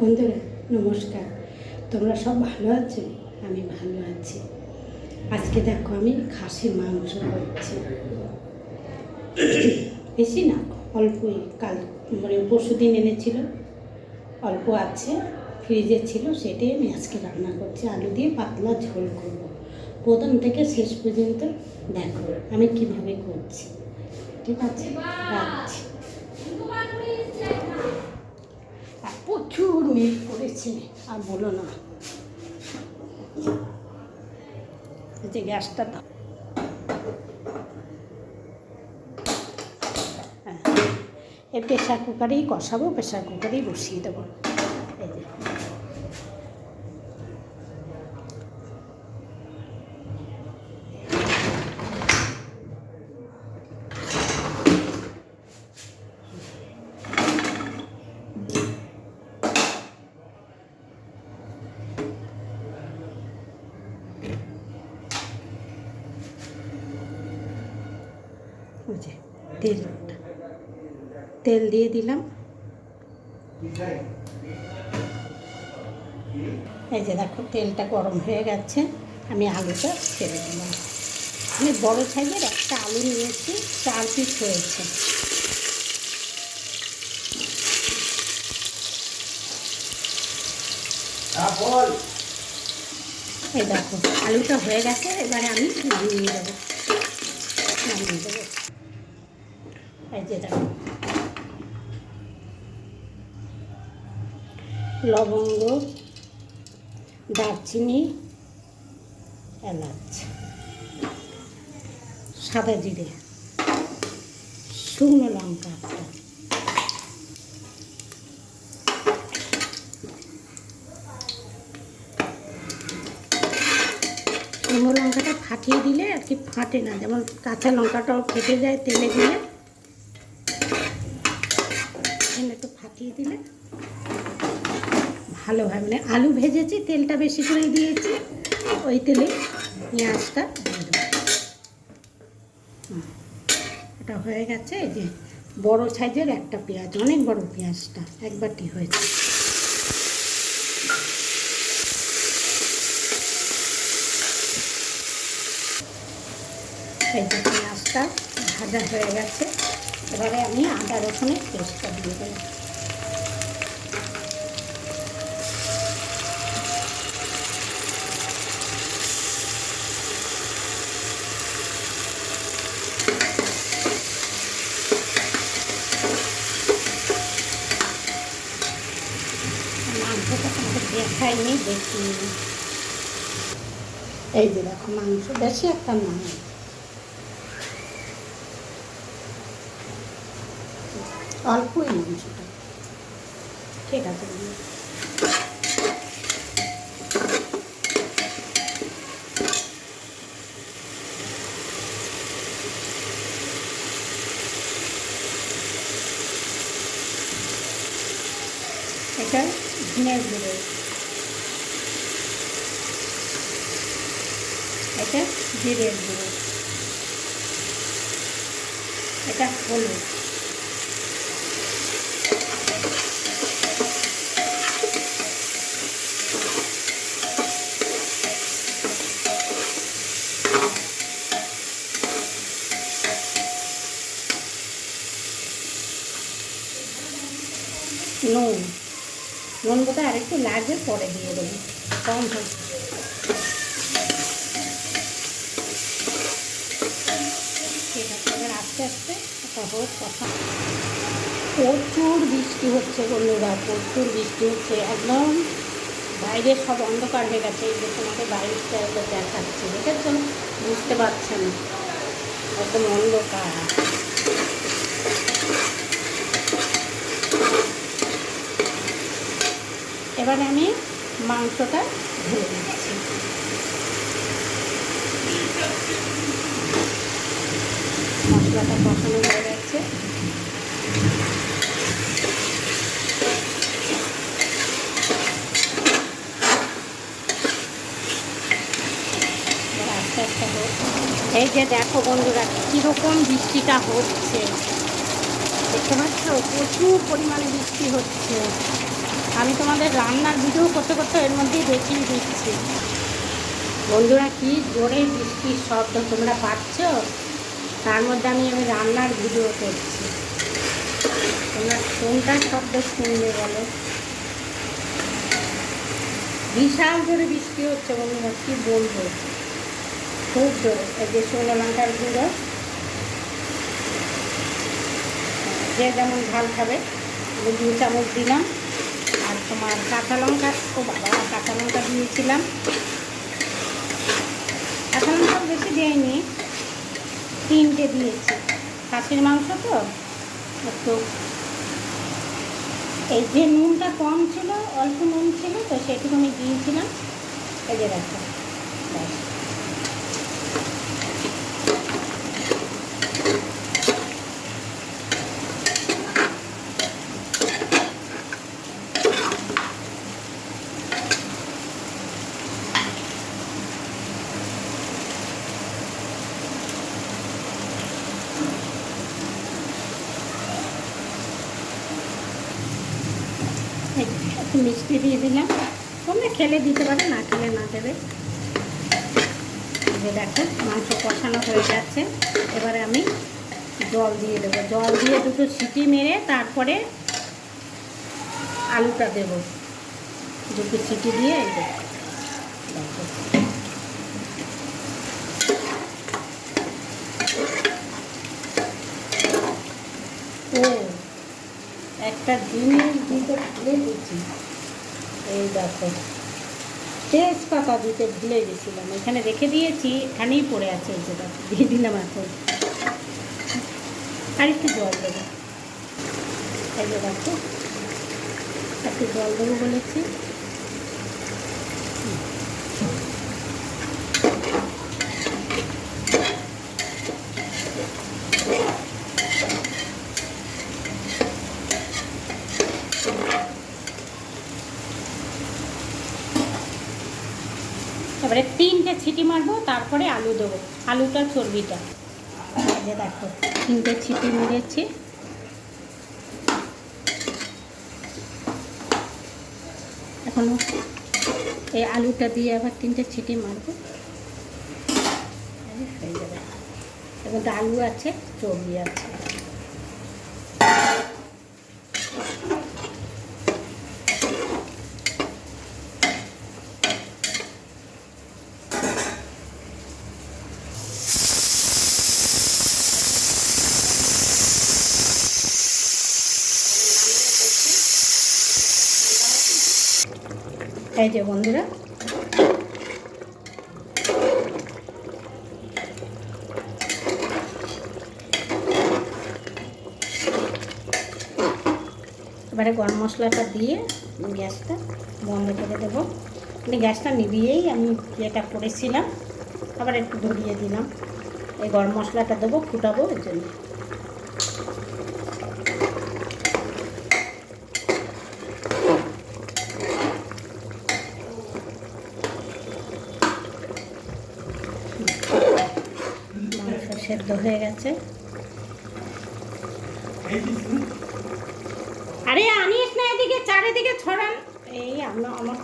বন্ধুরা নমস্কার, তোমরা সব ভালো আছো? আমি ভালো আছি। আজকে দেখো আমি খাসির মাংস করছি। বেশি না, অল্পই। কাল পরশু দিন এনেছিল, অল্প আছে, ফ্রিজে ছিল, সেটাই আমি আজকে রান্না করছি। আলু দিয়ে পাতলা ঝোল করব। প্রথম থেকে শেষ পর্যন্ত দেখো আমি কিভাবে করছি। ঠিক আছে, রাখছি। প্রচুর মেঘ করেছে, আর বলো না। যে গ্যাসটা দাও, হ্যাঁ, এই প্রেশার কুকারেই কষাবো, প্রেশার কুকারেই বসিয়ে দেবো। এই যে তেল দিয়ে দিলাম। এই যে দেখো তেলটা গরম হয়ে গেছে, আমি আলুটা ছেড়ে দিলাম। আমি বড় সাইজের একটা আলু নিয়েছি, 4 পিস হয়েছে। এই দেখো আলুটা হয়ে গেছে, এবারে আমি নামিয়ে দেবো। এই যে দেখো লবঙ্গ, দারচিনি, এলাচ, সাদা জিরে, শুকনো লঙ্কা, শুকনো লঙ্কাটা ফাটিয়ে দিলে আর কি ফাটে না, যেমন কাঁচা লঙ্কাটাও ফেটে যায় তেলে দিলে, একটু ফাটিয়ে দিলে ভালো হয়। মানে আলু ভেজেছি, তেলটা বেশি করে দিয়েছি, ওই তেলে পেঁয়াজটা দিয়ে দেবো। এটা হয়ে গেছে। এই যে বড় সাইজের একটা পেঁয়াজ, অনেক বড় পেঁয়াজটা, এক বাটি হয়েছে। এই যে পেঁয়াজটা ভাজা হয়ে গেছে, এবারে আমি আদা রসুনের পেস্টটা দিয়ে দেবো। মাংসটা তোমাকে দেখাইনি, দেখিনি। এই যে দেখো মাংস বেশি একটা নয়, অল্পই মাংসটা। ঠিক আছে, এটা ধনের গুঁড়ো, এটা জিরের গুঁড়ো, এটা হলুদ, নুন। নুন বোধহয় আরেকটু লাগবে, পরে দিয়ে দেবো, কম হচ্ছে। ঠিক আছে, এবার আস্তে আস্তে একটা হোক কথা। প্রচুর বৃষ্টি হচ্ছে বন্ধুরা, প্রচুর বৃষ্টি হচ্ছে, একদম বাইরে সব অন্ধকার হয়ে গেছে। এই যে তোমাকে বাইরের স্টাইলটা দেখাচ্ছে, দেখেছ? বুঝতে পারছে না, একদম অন্ধকার। এবারে আমি মাংসটা ধুয়ে দিচ্ছি। মশলাটা কষানো হয়ে গেছে, আস্তে আস্তে হোক। এই যে দেখো বন্ধুরা কীরকম বৃষ্টিটা হচ্ছে, দেখতে পাচ্ছ? প্রচুর পরিমাণে বৃষ্টি হচ্ছে, আমি তোমাদের রান্নার ভিডিও করতে করতে এর মধ্যেই দেখিয়ে দিচ্ছি। বন্ধুরা, কি জোরে বৃষ্টির শব্দ তোমরা পাচ্ছ, তার মধ্যে আমি রান্নার ভিডিও করছি। তোমরা কোনটা শব্দ শুনবে বলো? বিশাল জোরে বৃষ্টি হচ্ছে বন্ধুরা, কী বলবো, খুব জোরে। এই যে শুকনো লঙ্কার গুঁড়ো, যে যেমন ঝাল খাবে 2 চামচ দিলাম। আর তোমার কাঁচা লঙ্কা, ও বাবা, কাঁচা লঙ্কা দিয়েছিলাম। কাঁচা লঙ্কা বেশি দিইনি, 3টে দিয়েছি। খাসির মাংস তো একটু, এই যে নুনটা কম ছিল, অল্প নুন ছিল তো সেটুকু আমি দিয়েছিলাম। এই যে দেখো, ব্যাস। একটু মিষ্টি দিয়ে দিলাম, তোমরা খেলে দিতে পারো, না খেলে না দেবে। যে দেখো মাংস কষানো হয়ে যাচ্ছে, এবারে আমি জল দিয়ে দেবো। জল দিয়ে 2টো সিটি মেরে তারপরে আলুটা দেবো। 2টো সিটি দিয়ে এই দেখো, ও একটা জিনিস দিতে ভুলে গেছি। এই দেখো, তেজপাতা দিতে ভুলে গেছিলাম, এখানে রেখে দিয়েছি, এখানেই পড়ে আছে। এই যে দেখো, দিয়ে দিলাম এখন। আর একটু জল দেবো। এই যে দেখো, একটু জল দেবো বলেছি। এবারে 3টে ছিটি মারবো, তারপরে আলু দেবো, আলুটা চর্বিটা। এই যে দেখো, 3টে ছিটি মেরেছি। এখনো এই আলুটা দিয়ে আবার 3টে ছিটি মারবো, হয়ে যাবে। এবার আলু আছে, চর্বি আছে। এই যে বন্ধুরা, এবারে গরম মশলাটা দিয়ে গ্যাসটা বন্ধ করে দেবো। গ্যাসটা নিভিয়েই আমি এটা করেছিলাম, আবার একটু ধরিয়ে দিলাম। এই গরম মশলাটা দেবো, ফুটাবো, এর জন্য। মাংস সেদ্ধ হয়ে গেছে। আরে আনিস না, এদিকে চারিদিকে ছড়ান। এই আমার